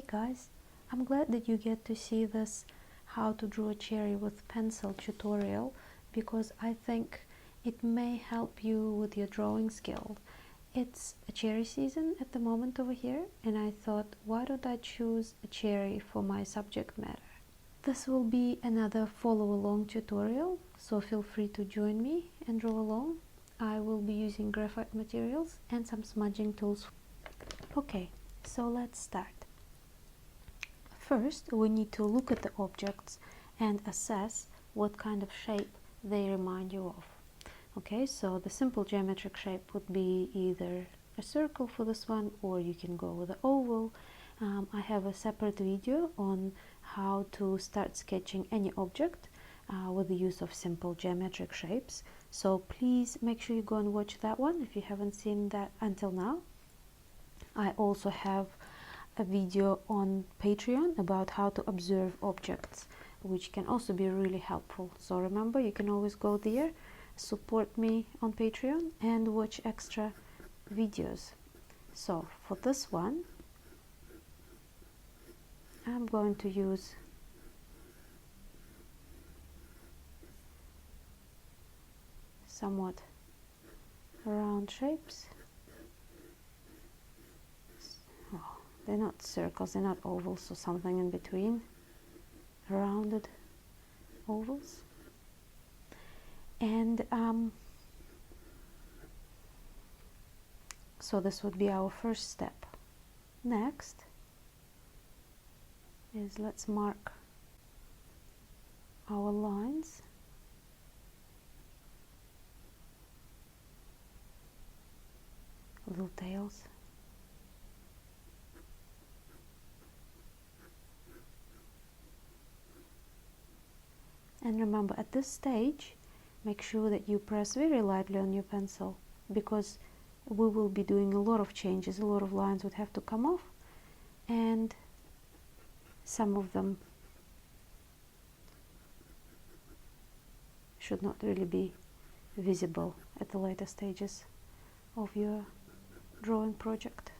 guys, I'm glad that you get to see this how to draw a cherry with pencil tutorial, because I think it may help you with your drawing skill. It's a cherry season at the moment over here, and I thought, why don't I choose a cherry for my subject matter? This will be another follow along tutorial, so feel free to join me and draw along. I will be using graphite materials and some smudging tools. Okay, so let's start. First, we need to look at the objects and assess what kind of shape they remind you of. Okay, so the simple geometric shape would be either a circle for this one, or you can go with an oval. I have a separate video on how to start sketching any object with the use of simple geometric shapes. So please make sure you go and watch that one if you haven't seen that until now. I also have a video on Patreon about how to observe objects, which can also be really helpful. So remember, you can always go there, support me on Patreon, and watch extra videos. So for this one, I'm going to use somewhat round shapes. Oh, they're not circles, they're not ovals, so something in between, rounded ovals. And so this would be our first step. Next is, let's mark our lines. Little tails. And remember, at this stage, make sure that you press very lightly on your pencil, because we will be doing a lot of changes. A lot of lines would have to come off, and some of them should not really be visible at the later stages of your drawing project.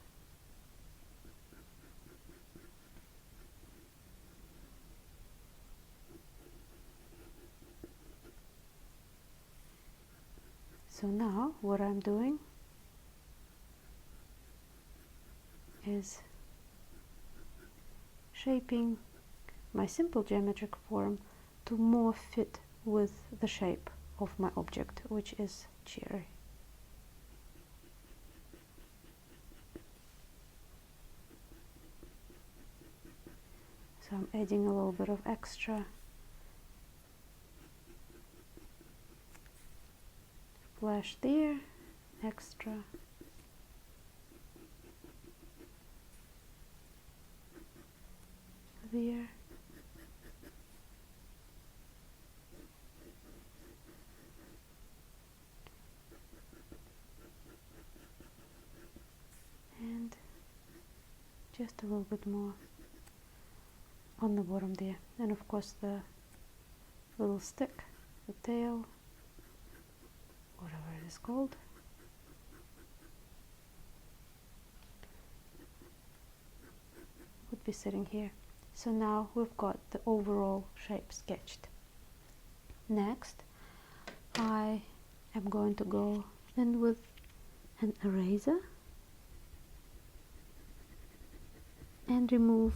So now what I'm doing is shaping my simple geometric form to more fit with the shape of my object, which is cherry. So I'm adding a little bit of extra flash there, extra there, and just a little bit more on the bottom there. And of course the little stick, the tail, whatever it is called, would be sitting here. So now we've got the overall shape sketched. Next, I am going to go in with an eraser and remove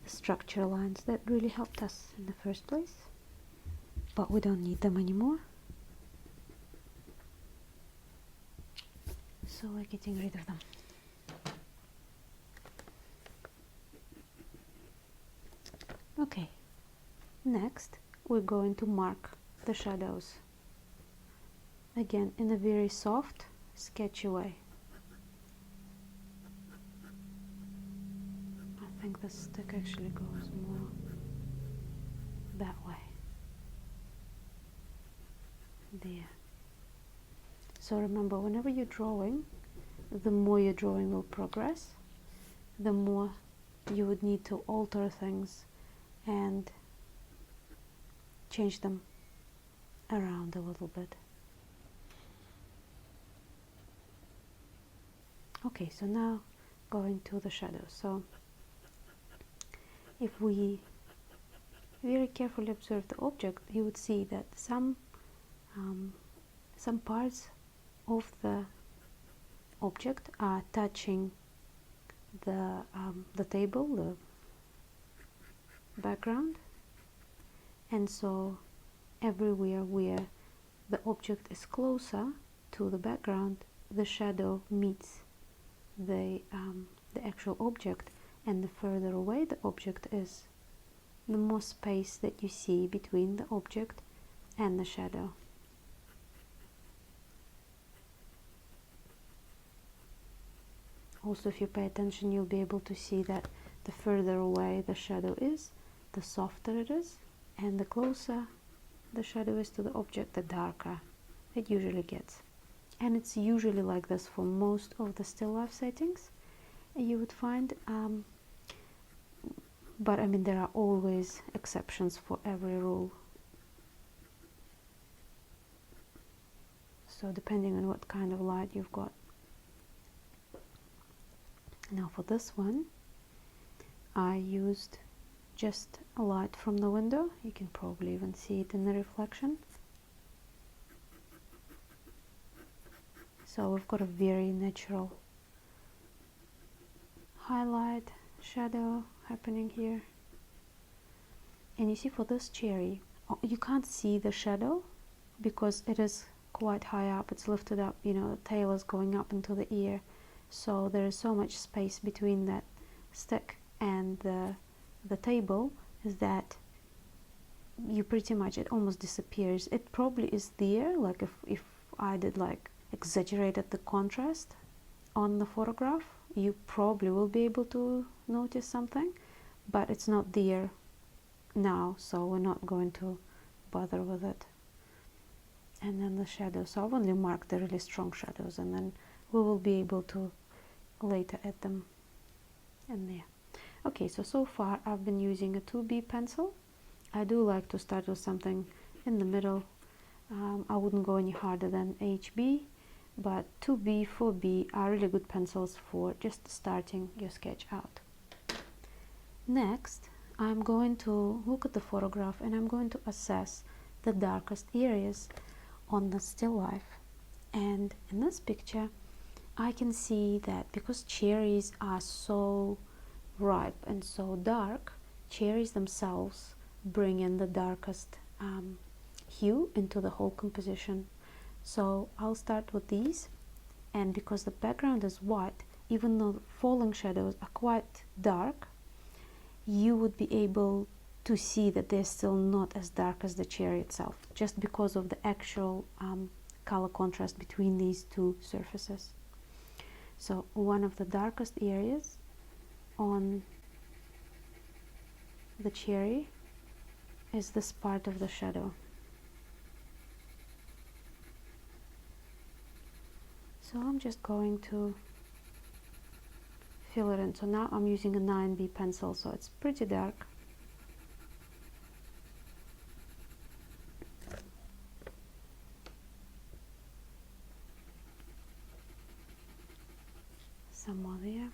the structure lines that really helped us in the first place, but we don't need them anymore. So we're getting rid of them. Okay, next we're going to mark the shadows, again in a very soft, sketchy way. I think the stick actually goes more that way. There. So remember, whenever you're drawing, the more your drawing will progress, the more you would need to alter things and change them around a little bit. Okay, so now going to the shadow. So if we very carefully observe the object, you would see that some parts of the object are touching the table, the background, and so everywhere where the object is closer to the background, the shadow meets the actual object, and the further away the object is, the more space that you see between the object and the shadow. Also, if you pay attention, you'll be able to see that the further away the shadow is, the softer it is, and the closer the shadow is to the object, the darker it usually gets. And it's usually like this for most of the still life settings you would find, but I mean, there are always exceptions for every rule. So depending on what kind of light you've got. Now for this one, I used just a light from the window. You can probably even see it in the reflection. So we've got a very natural highlight, shadow happening here. And you see for this cherry, you can't see the shadow because it is quite high up, it's lifted up, you know, the tail is going up into the ear. So there is so much space between that stick and the table, is that you pretty much, it almost disappears. It probably is there, like if I did like exaggerated the contrast on the photograph, you probably will be able to notice something, but it's not there now, so we're not going to bother with it. And then the shadows, so I've only marked the really strong shadows, and then we will be able to later add them in there. Okay, so far I've been using a 2B pencil. I do like to start with something in the middle. I wouldn't go any harder than HB, but 2B, 4B are really good pencils for just starting your sketch out. Next, I'm going to look at the photograph and I'm going to assess the darkest areas on the still life. And in this picture, I can see that because cherries are so ripe and so dark, cherries themselves bring in the darkest hue into the whole composition. So I'll start with these, and because the background is white, even though the falling shadows are quite dark, you would be able to see that they're still not as dark as the cherry itself, just because of the actual color contrast between these two surfaces. So one of the darkest areas on the cherry is this part of the shadow. So I'm just going to fill it in. So now I'm using a 9B pencil, so it's pretty dark. Some more there.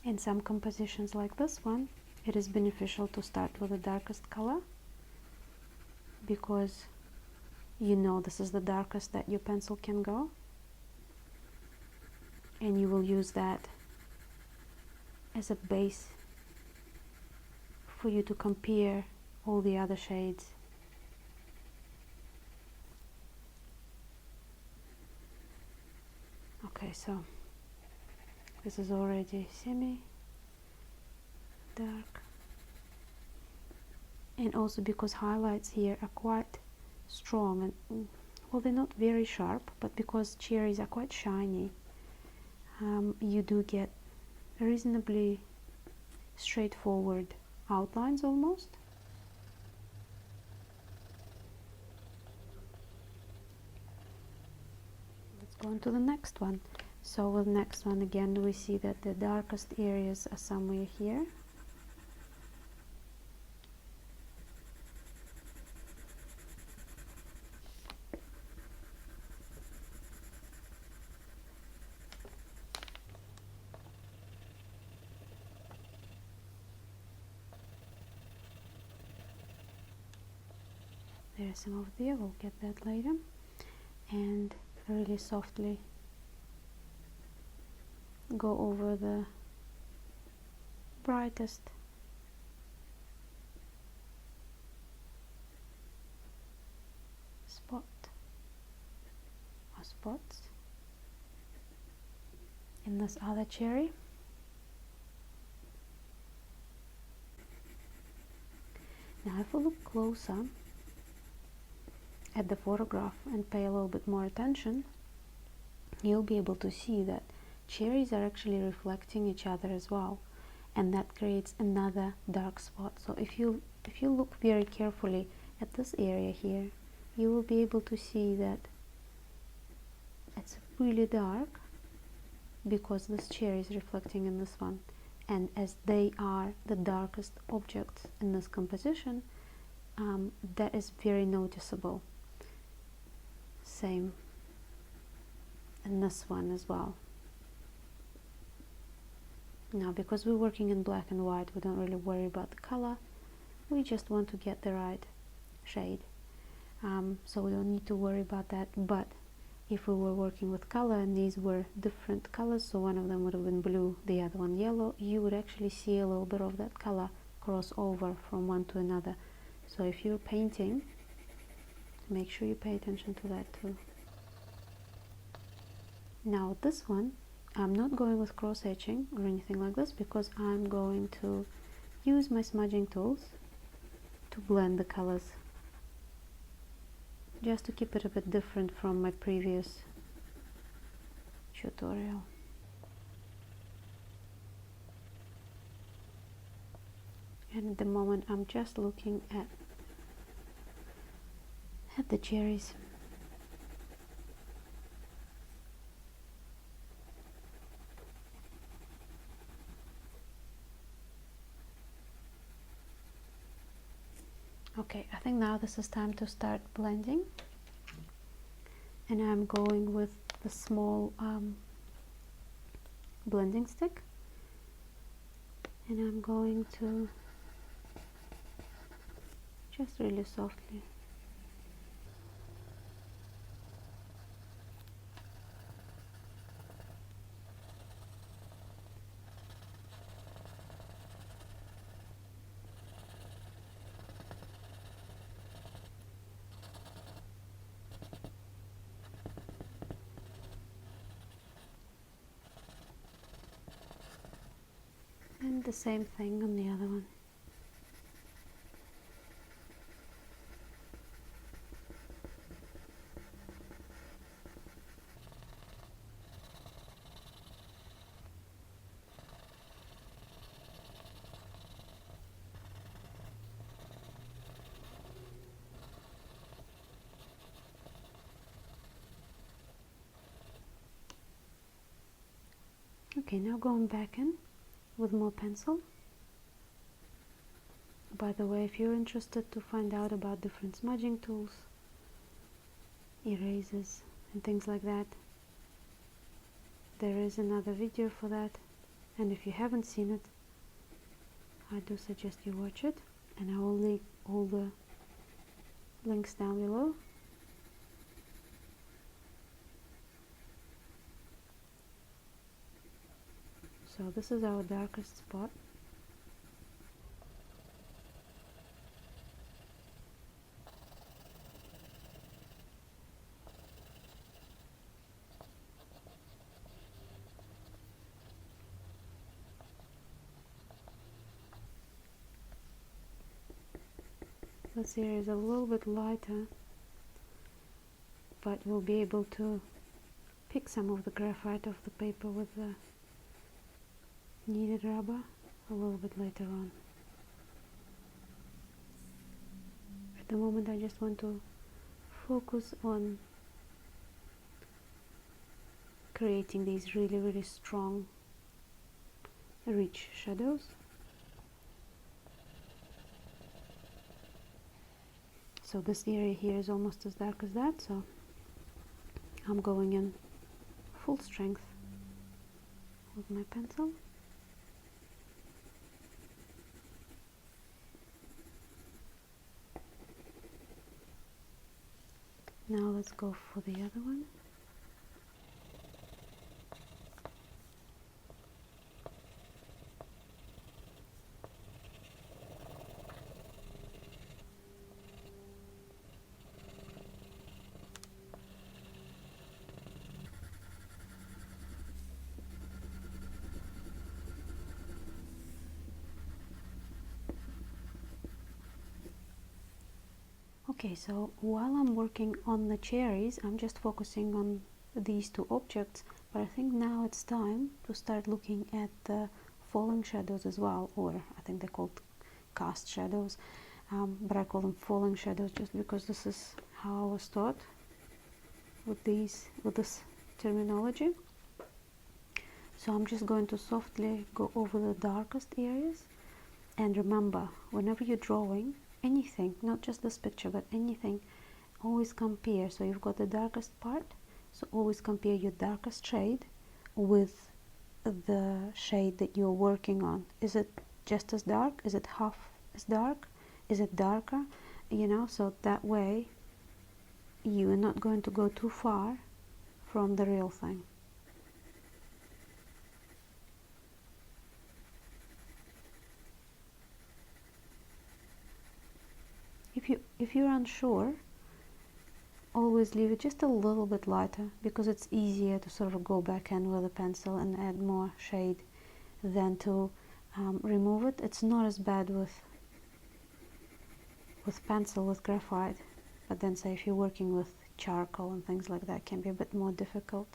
In some compositions like this one, it is beneficial to start with the darkest color, because you know this is the darkest that your pencil can go, and you will use that as a base for you to compare all the other shades. Okay, so this is already semi dark, and also because highlights here are quite strong, and well, they're not very sharp, but because cherries are quite shiny, you do get reasonably straightforward outlines almost. Let's go on to the next one. So with the next one, again, we see that the darkest areas are somewhere here. There's some over there, we'll get that later. And really softly go over the brightest spot or spots in this other cherry. Now if we look closer at the photograph and pay a little bit more attention, you'll be able to see that cherries are actually reflecting each other as well, and that creates another dark spot. So if you look very carefully at this area here, you will be able to see that it's really dark because this cherry is reflecting in this one, and as they are the darkest objects in this composition, that is very noticeable. Same in this one as well. Now because we're working in black and white, we don't really worry about the color, we just want to get the right shade, so we don't need to worry about that. But if we were working with color and these were different colors, so one of them would have been blue, the other one yellow, you would actually see a little bit of that color cross over from one to another. So if you're painting, make sure you pay attention to that too. Now this one, I'm not going with cross hatching or anything like this, because I'm going to use my smudging tools to blend the colors, just to keep it a bit different from my previous tutorial. And at the moment I'm just looking at the cherries. Okay, I think now this is time to start blending, and I'm going with the small blending stick, and I'm going to just really softly and the same thing on the other one. Okay, now going back in with more pencil. By the way, if you're interested to find out about different smudging tools, erasers and things like that, there is another video for that, and if you haven't seen it, I do suggest you watch it, and I will leave all the links down below. So this is our darkest spot. This area is a little bit lighter, but we'll be able to pick some of the graphite off the paper with the kneaded rubber a little bit later on. At the moment I just want to focus on creating these really strong, rich shadows. So this area here is almost as dark as that, so I'm going in full strength with my pencil. Now let's go for the other one. Okay, so while I'm working on the cherries, I'm just focusing on these two objects, but I think now it's time to start looking at the falling shadows as well, or I think they're called cast shadows, but I call them falling shadows just because this is how I was taught with this terminology. So I'm just going to softly go over the darkest areas, and remember, whenever you're drawing anything, not just this picture but anything, always compare. So you've got the darkest part, so always compare your darkest shade with the shade that you're working on. Is it just as dark? Is it half as dark? Is it darker? You know, so that way you are not going to go too far from the real thing. If you're unsure, always leave it just a little bit lighter, because it's easier to sort of go back in with a pencil and add more shade than to remove it. It's not as bad with pencil, with graphite, but then say if you're working with charcoal and things like that, it can be a bit more difficult.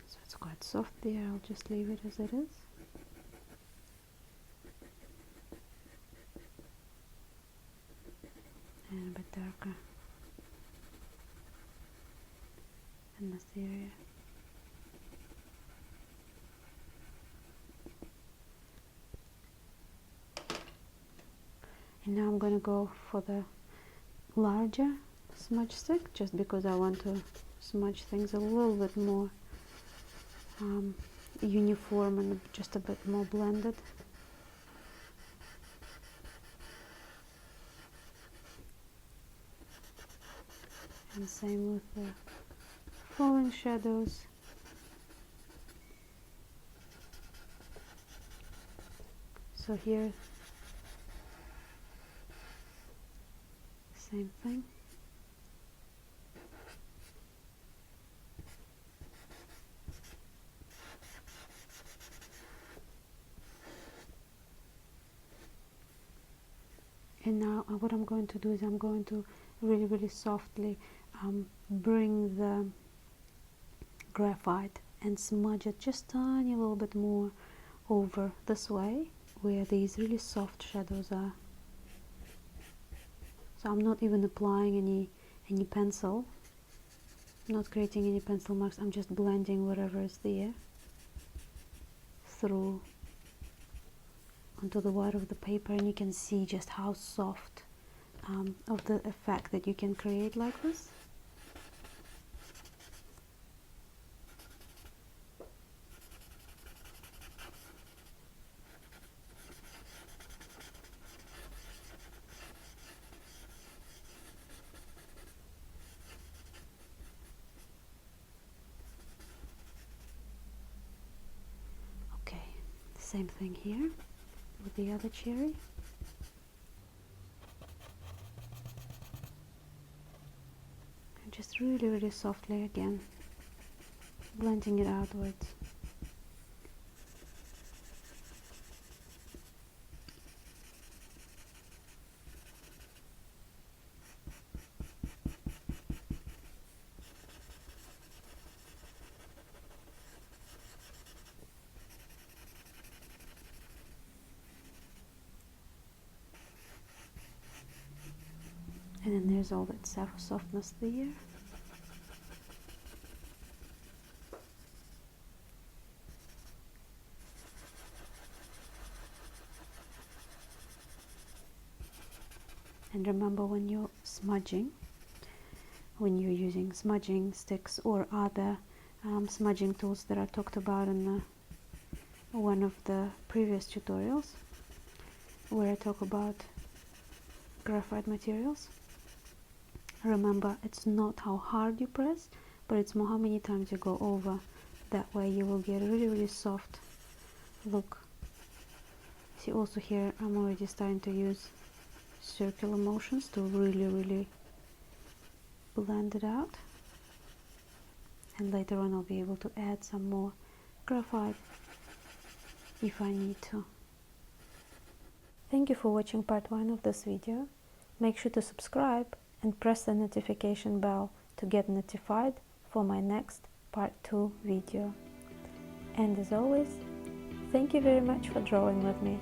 So it's quite soft there, I'll just leave it as it is. And a bit darker in this area. And now I'm going to go for the larger smudge stick, just because I want to smudge things a little bit more uniform and just a bit more blended. And same with the falling shadows. So here, same thing. And now what I'm going to do is I'm going to really softly bring the graphite and smudge it just tiny little bit more over this way where these really soft shadows are. So I'm not even applying any pencil, not creating any pencil marks. I'm just blending whatever is there through onto the white of the paper, and you can see just how soft of the effect that you can create like this. Okay, same thing here with the other cherry. And just really softly again, blending it outwards. And then there's all that softness there. And remember, when you're smudging, when you're using smudging sticks or other smudging tools that I talked about in one of the previous tutorials where I talk about graphite materials. Remember, it's not how hard you press, but it's more how many times you go over. That way you will get a really soft look. See, also here I'm already starting to use circular motions to really blend it out, and later on I'll be able to add some more graphite if I need to. Thank you for watching part 1 of this video. Make sure to subscribe and press the notification bell to get notified for my next part 2 video. And as always, thank you very much for drawing with me.